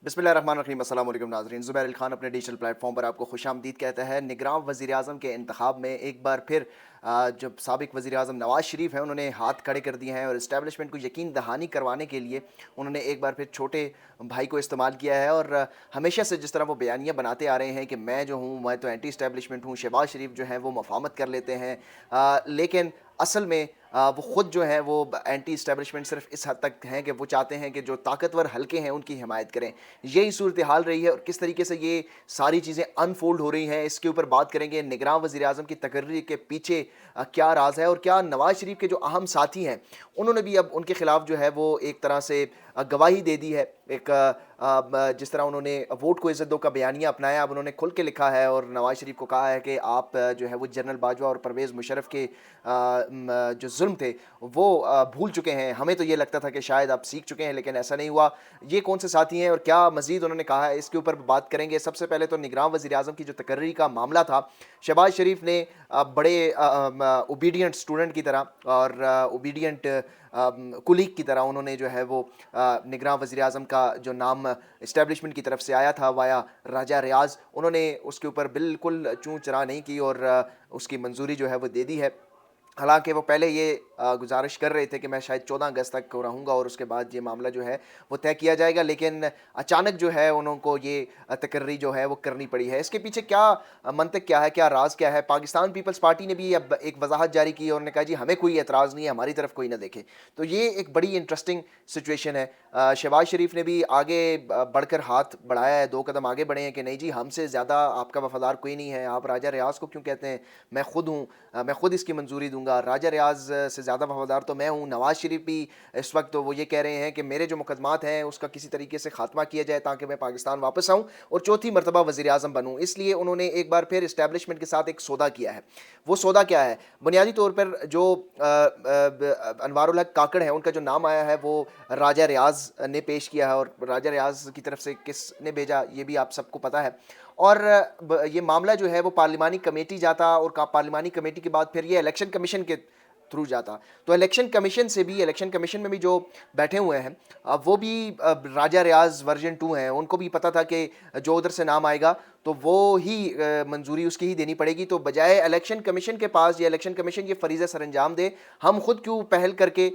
बिस्मिल्लाहिर्रहमानिर्रहीम। अस्सलाम वालेकुम नाज़रीन। ज़ुबैर अली खान अपने डिजिटल प्लेटफॉर्म पर आपको खुशामदीद कहता है। निगरान वज़ीर-ए-आज़म के इंतखाब में एक बार फिर जो साबिक़ वज़ीर-ए-आज़म नवाज़ शरीफ हैं उन्होंने हाथ खड़े कर दिए हैं और इस्टेब्लिशमेंट को यकीन दहानी करवाने के लिए उन्होंने एक बार फिर छोटे भाई को इस्तेमाल किया है। और हमेशा से जिस तरह वो बयानियाँ बनाते आ रहे हैं कि मैं जो हूँ मैं तो एंटी इस्टेब्लिशमेंट हूँ, शहबाज शरीफ जो हैं वो मफ़ाहमत कर लेते हैं, लेकिन असल में वो ख़ुद जो है वो एंटी इस्टेब्लिशमेंट सिर्फ इस हद तक हैं कि वो चाहते हैं कि जो ताकतवर हलके हैं उनकी हिमायत करें। यही सूरत हाल रही है और किस तरीके से ये सारी चीज़ें अनफोल्ड हो रही हैं, इसके ऊपर बात करेंगे। निगरान वज़ीर-ए-आज़म की तकर्री के पीछे क्या राज है और क्या नवाज़ शरीफ के जो अहम साथी हैं उन्होंने भी अब उनके खिलाफ जो है वो एक तरह से गवाही दे दी है। एक जिस तरह उन्होंने वोट को इज़्ज़त दो का बयानिया अपनाया, अब उन्होंने खुल के लिखा है और नवाज़ शरीफ को कहा है कि आप जो है वो जनरल बाजवा और परवेज़ मुशर्रफ के जो जुल्म थे वो भूल चुके हैं। हमें तो ये लगता था कि शायद आप सीख चुके हैं, लेकिन ऐसा नहीं हुआ। ये कौन से साथी हैं और क्या मज़ीद उन्होंने कहा है, इसके ऊपर बात करेंगे। सबसे पहले तो निगरान वज़ीर-ए-आज़म की जो तकर्री का मामला था, शहबाज शरीफ ने बड़े ओबीडिएंट स्टूडेंट की तरह और ओबीडिएंट कुलीग की तरह उन्होंने जो है वो निगरान वज़ीर-ए-आज़म का जो नाम इस्टेब्लिशमेंट की तरफ से आया था वाया राजा रियाज़, उन्होंने उसके ऊपर बिल्कुल चूँ चरा नहीं की और उसकी मंजूरी जो है वो दे दी है। हालाँकि वो पहले ये गुज़ारिश कर रहे थे कि मैं शायद 14 अगस्त तक रहूँगा और उसके बाद ये मामला जो है वो तय किया जाएगा, लेकिन अचानक जो है उनको ये तकर्री जो है वो करनी पड़ी है। इसके पीछे क्या मंतक क्या है, क्या राज़ क्या है? पाकिस्तान पीपल्स पार्टी ने भी अब एक वज़ाहत जारी की है और उन्होंने कहा जी हमें कोई एतराज़ नहीं है, हमारी तरफ कोई ना देखे। तो ये एक बड़ी इंटरेस्टिंग सिचुएशन है। शहबाज शरीफ ने भी आगे बढ़कर हाथ बढ़ाया है, 2 कदम आगे बढ़े हैं कि नहीं जी हमसे ज़्यादा आपका वफ़ादार कोई नहीं है, आप राजा रियाज़ को क्यों कहते हैं, मैं खुद हूँ, मैं खुद इसकी मंजूरी दूँगा। राजा रियाज़ से ज़्यादा वफ़ादार तो मैं हूँ। नवाज़ शरीफ भी इस वक्त तो वो ये कह रहे हैं कि मेरे जो मुकदमात हैं उसका किसी तरीके से ख़ात्मा किया जाए ताकि मैं पाकिस्तान वापस आऊँ और चौथी मरतबा वज़ीर-ए-आज़म बनूँ। इसलिए उन्होंने एक बार फिर इस्टेब्लिशमेंट के साथ एक सौदा किया है। वो सौदा क्या है? बुनियादी तौर पर जो अनवारुल हक काकड़ हैं उनका जो नाम आया है वो राजा रियाज़ ने पेश किया है और राजा रियाज़ की तरफ से किसने भेजा ये भी आप सबको पता है। और ये मामला जो है वो पार्लिमानी कमेटी जाता और पार्लिमानी कमेटी के बाद फिर ये इलेक्शन कमीशन के थ्रू जाता। तो इलेक्शन कमीशन से भी, इलेक्शन कमीशन में भी जो बैठे हुए हैं वो भी राजा रियाज़ वर्जन 2 हैं। उनको भी पता था कि जो उधर से नाम आएगा तो वो ही मंजूरी उसकी ही देनी पड़ेगी। तो बजाय इलेक्शन कमीशन के पास या इलेक्शन कमीशन ये फ़रीज़ा सरअंजाम दे, हम खुद क्यों पहल करके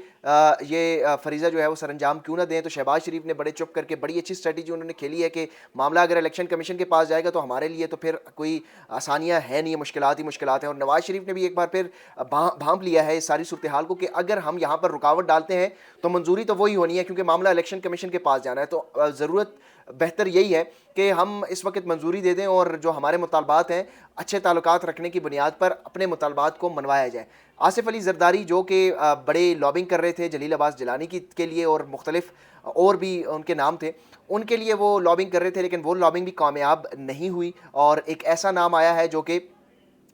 ये फ़रीज़ा जो है वो सरअंजाम क्यों ना दें। तो शहबाज शरीफ ने बड़े चुप करके बड़ी अच्छी स्ट्रेटजी उन्होंने खेली है कि मामला अगर इलेक्शन कमीशन के पास जाएगा तो हमारे लिए तो फिर कोई आसानियाँ है नहीं, मुश्किलात ही मुश्किलात हैं। और नवाज़ शरीफ ने भी एक बार फिर भांप लिया है इस सारी सूरत हाल को कि अगर हम यहाँ पर रुकावट डालते हैं तो मंजूरी तो वही होनी है क्योंकि मामला इलेक्शन कमीशन के पास जाना है। तो ज़रूरत बेहतर यही है कि हम इस वक्त मंजूरी दे दें और जो हमारे मुतालबात हैं अच्छे ताल्लुकात रखने की बुनियाद पर अपने मुतालबात को मनवाया जाए। आसिफ अली ज़रदारी जो कि बड़े लॉबिंग कर रहे थे जलील अब्बास जिलानी की के लिए और मुख्तलिफ और भी उनके नाम थे, उनके लिए वो लॉबिंग कर रहे थे, लेकिन वो लॉबिंग भी कामयाब नहीं हुई। और एक ऐसा नाम आया है जो कि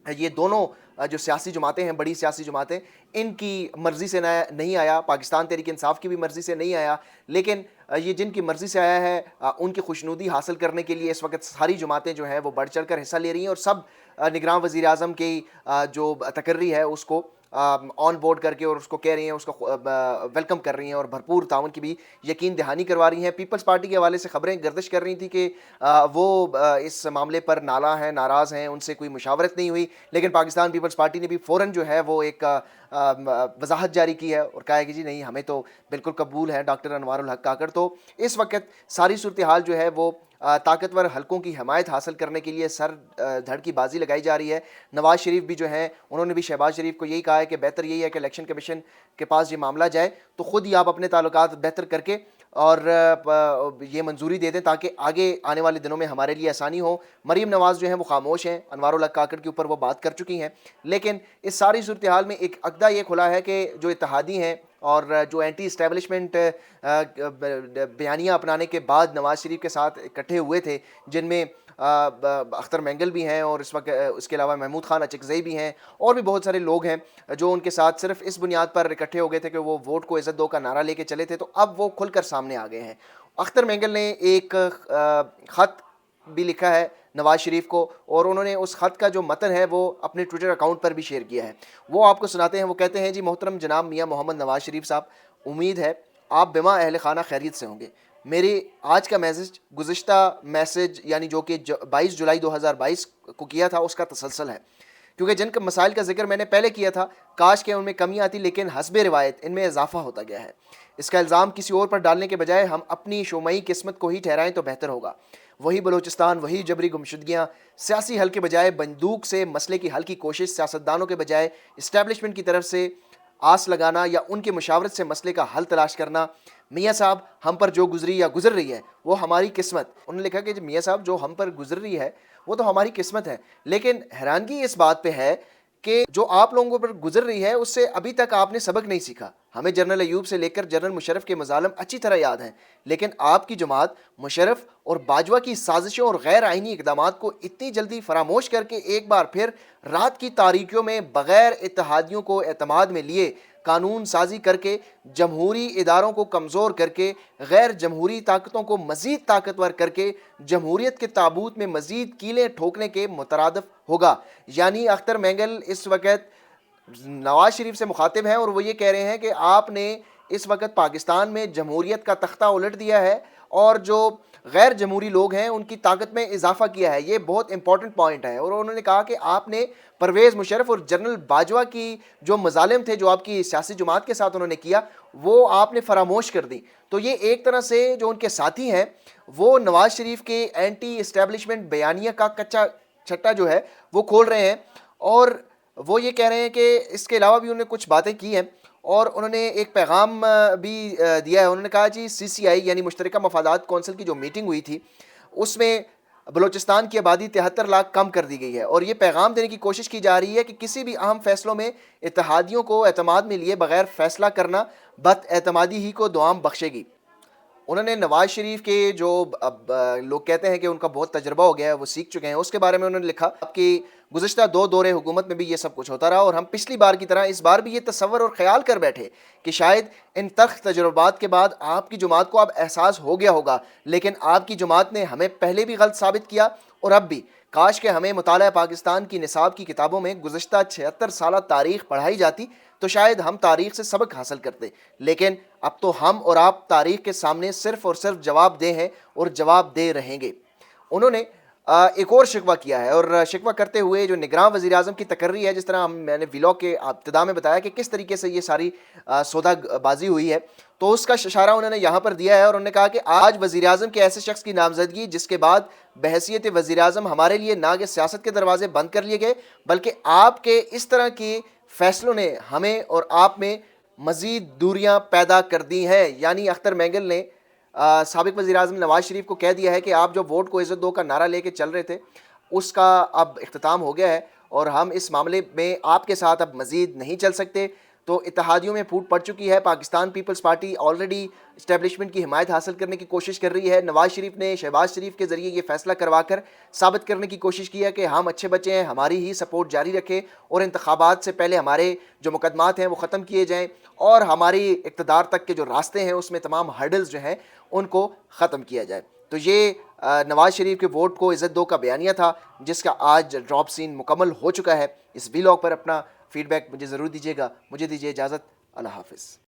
ये दोनों जो सियासी जमातें हैं, बड़ी सियासी जमातें, इनकी मर्ज़ी से नहीं आया, पाकिस्तान तहरीक इंसाफ की भी मर्ज़ी से नहीं आया, लेकिन ये जिनकी मर्ज़ी से आया है उनकी खुशनुदी हासिल करने के लिए इस वक्त सारी जमातें जो हैं वो बढ़ चढ़ कर हिस्सा ले रही हैं और सब निगरान वज़ीर-ए-आज़म की जो तकर्री है उसको ऑन बोर्ड करके और उसको कह रही हैं, उसको वेलकम कर रही हैं और भरपूर ताउन की भी यकीन दहानी करवा रही हैं। पीपल्स पार्टी के हवाले से खबरें गर्दिश कर रही थी कि वो इस मामले पर नाला हैं, नाराज़ हैं, उनसे कोई मुशावरत नहीं हुई, लेकिन पाकिस्तान पीपल्स पार्टी ने भी फ़ौरन जो है वो एक वजाहत जारी की है और कहा है कि जी नहीं हमें तो बिल्कुल कबूल है डॉक्टर अनवारुल हक काकड़। तो इस वक्त सारी सूरत हाल जो है वो ताकतवर हलकों की हमायत हासिल करने के लिए सर धड़ की बाजी लगाई जा रही है। नवाज़ शरीफ भी जो हैं उन्होंने भी शहबाज शरीफ को यही कहा है कि बेहतर यही है कि इलेक्शन कमीशन के पास ये मामला जाए तो ख़ुद ही आप अपने ताल्लुकात बेहतर करके और ये मंजूरी दे दें ताकि आगे आने वाले दिनों में हमारे लिए आसानी हो। मरीम नवाज़ जो हैं वो खामोश हैं, अनवारुल हक काकड़ के ऊपर वो बात कर चुकी हैं, लेकिन इस सारी सूरत हाल में एक अक़दा ये खुला है कि जो इत्तेहादी हैं और जो एंटी इस्टेब्लिशमेंट बयानियाँ अपनाने के बाद नवाज़ शरीफ के साथ इकट्ठे हुए थे, जिनमें अख्तर मेंगल भी हैं और इस वक्त इसके अलावा महमूद खान अचकज़ई भी हैं और भी बहुत सारे लोग हैं जो उनके साथ सिर्फ इस बुनियाद पर इकट्ठे हो गए थे कि वो वोट को इज़्ज़त दो का नारा लेके चले थे। तो अब वो खुलकर सामने आ गए हैं। अख्तर मेंगल ने एक ख़त भी लिखा है नवाज़ शरीफ को और उन्होंने उस ख़त का जो मतन है वो अपने ट्विटर अकाउंट पर भी शेयर किया है। वो आपको सुनाते हैं। वो कहते हैं जी मोहतरम जनाब मियाँ मोहम्मद नवाज़ शरीफ साहब, उम्मीद है आप बिमा अहल खाना खैरियत से होंगे। میرے آج کا میسج گزشتہ میسج یعنی جو کہ 22 جولائی 2022 کو کیا تھا اس کا تسلسل ہے، کیونکہ جن مسائل کا ذکر میں نے پہلے کیا تھا کاش کہ ان میں کمی آتی، لیکن حسب روایت ان میں اضافہ ہوتا گیا ہے۔ اس کا الزام کسی اور پر ڈالنے کے بجائے ہم اپنی شومئی قسمت کو ہی ٹھہرائیں تو بہتر ہوگا۔ وہی بلوچستان، وہی جبری گمشدگیاں، سیاسی حل کے بجائے بندوق سے مسئلے کی حل کی کوشش، سیاستدانوں کے بجائے اسٹیبلشمنٹ کی طرف سے آس لگانا یا ان کی مشاورت سے مسئلے کا حل تلاش کرنا۔ میاں صاحب ہم پر جو گزری یا گزر رہی ہے وہ ہماری قسمت، انہوں نے لکھا کہ میاں صاحب جو ہم پر گزر رہی ہے وہ تو ہماری قسمت ہے، لیکن حیرانگی اس بات پہ ہے کہ جو آپ لوگوں پر گزر رہی ہے اس سے ابھی تک آپ نے سبق نہیں سیکھا۔ ہمیں جنرل ایوب سے لے کر جنرل مشرف کے مظالم اچھی طرح یاد ہیں، لیکن آپ کی جماعت مشرف اور باجوہ کی سازشوں اور غیر آئینی اقدامات کو اتنی جلدی فراموش کر کے ایک بار پھر رات کی تاریکیوں میں بغیر اتحادیوں کو اعتماد میں لیے قانون سازی کر کے جمہوری اداروں کو کمزور کر کے غیر جمہوری طاقتوں کو مزید طاقتور کر کے جمہوریت کے تابوت میں مزید کیلیں ٹھوکنے کے مترادف ہوگا۔ یعنی اختر مینگل اس وقت نواز شریف سے مخاطب ہیں اور وہ یہ کہہ رہے ہیں کہ آپ نے اس وقت پاکستان میں جمہوریت کا تختہ الٹ دیا ہے اور جو غیر جمہوری لوگ ہیں ان کی طاقت میں اضافہ کیا ہے۔ یہ بہت امپورٹنٹ پوائنٹ ہے، اور انہوں نے کہا کہ آپ نے پرویز مشرف اور جنرل باجوہ کی جو مظالم تھے جو آپ کی سیاسی جماعت کے ساتھ انہوں نے کیا وہ آپ نے فراموش کر دی۔ تو یہ ایک طرح سے جو ان کے ساتھی ہیں وہ نواز شریف کے اینٹی اسٹیبلشمنٹ بیانیہ کا کچا چھٹا جو ہے وہ کھول رہے ہیں، اور وہ یہ کہہ رہے ہیں کہ اس کے علاوہ بھی انہوں نے کچھ باتیں کی ہیں، اور انہوں نے ایک پیغام بھی دیا ہے۔ انہوں نے کہا جی CCI یعنی مشترکہ مفادات کونسل کی جو میٹنگ ہوئی تھی اس میں بلوچستان کی آبادی 73 لاکھ کم کر دی گئی ہے، اور یہ پیغام دینے کی کوشش کی جا رہی ہے کہ کسی بھی اہم فیصلوں میں اتحادیوں کو اعتماد میں لیے بغیر فیصلہ کرنا بد اعتمادی ہی کو دوام بخشے گی۔ انہوں نے نواز شریف کے جو اب لوگ کہتے ہیں کہ ان کا بہت تجربہ ہو گیا ہے، وہ سیکھ چکے ہیں، اس کے بارے میں انہوں نے لکھا کہ گزشتہ 2 دورے حکومت میں بھی یہ سب کچھ ہوتا رہا، اور ہم پچھلی بار کی طرح اس بار بھی یہ تصور اور خیال کر بیٹھے کہ شاید ان تلخ تجربات کے بعد آپ کی جماعت کو اب احساس ہو گیا ہوگا، لیکن آپ کی جماعت نے ہمیں پہلے بھی غلط ثابت کیا اور اب بھی۔ کاش کہ ہمیں مطالعہ پاکستان کی نصاب کی کتابوں میں گزشتہ 76 سالہ تاریخ پڑھائی جاتی تو شاید ہم تاریخ سے سبق حاصل کرتے، لیکن اب تو ہم اور آپ تاریخ کے سامنے صرف اور صرف جواب دہ ہیں اور جواب دے رہیں گے۔ انہوں نے ایک اور شکوہ کیا ہے، اور شکوہ کرتے ہوئے جو نگراں وزیر اعظم کی تقرری ہے، جس طرح میں نے ویلاگ کے ابتدا میں بتایا کہ کس طریقے سے یہ ساری سودا بازی ہوئی ہے، تو اس کا اشارہ انہوں نے یہاں پر دیا ہے، اور انہوں نے کہا کہ آج وزیر اعظم کے ایسے شخص کی نامزدگی جس کے بعد بحیثیت وزیر اعظم ہمارے لیے نہ کہ سیاست کے دروازے بند کر لیے گئے بلکہ آپ کے اس طرح کے فیصلوں نے ہمیں اور آپ میں مزید دوریاں پیدا کر دی ہیں۔ یعنی اختر مینگل نے سابق وزیر اعظم نواز شریف کو کہہ دیا ہے کہ آپ جو ووٹ کو عزت دو کا نعرہ لے کے چل رہے تھے اس کا اب اختتام ہو گیا ہے، اور ہم اس معاملے میں آپ کے ساتھ اب مزید نہیں چل سکتے۔ تو اتحادیوں میں پھوٹ پڑ چکی ہے، پاکستان پیپلز پارٹی آلریڈی اسٹیبلشمنٹ کی حمایت حاصل کرنے کی کوشش کر رہی ہے۔ نواز شریف نے شہباز شریف کے ذریعے یہ فیصلہ کروا کر ثابت کرنے کی کوشش کی ہے کہ ہم اچھے بچے ہیں، ہماری ہی سپورٹ جاری رکھیں اور انتخابات سے پہلے ہمارے جو مقدمات ہیں وہ ختم کیے جائیں، اور ہماری اقتدار تک کے جو راستے ہیں اس میں تمام ہرڈلز جو ہیں ان کو ختم کیا جائے۔ تو یہ نواز شریف کے ووٹ کو عزت دو کا بیانیہ تھا، جس کا آج ڈراپ سین مکمل ہو چکا ہے۔ اس ویلاگ پر اپنا فیڈ بیک مجھے ضرور دیجیے گا۔ مجھے دیجیے اجازت، اللہ حافظ۔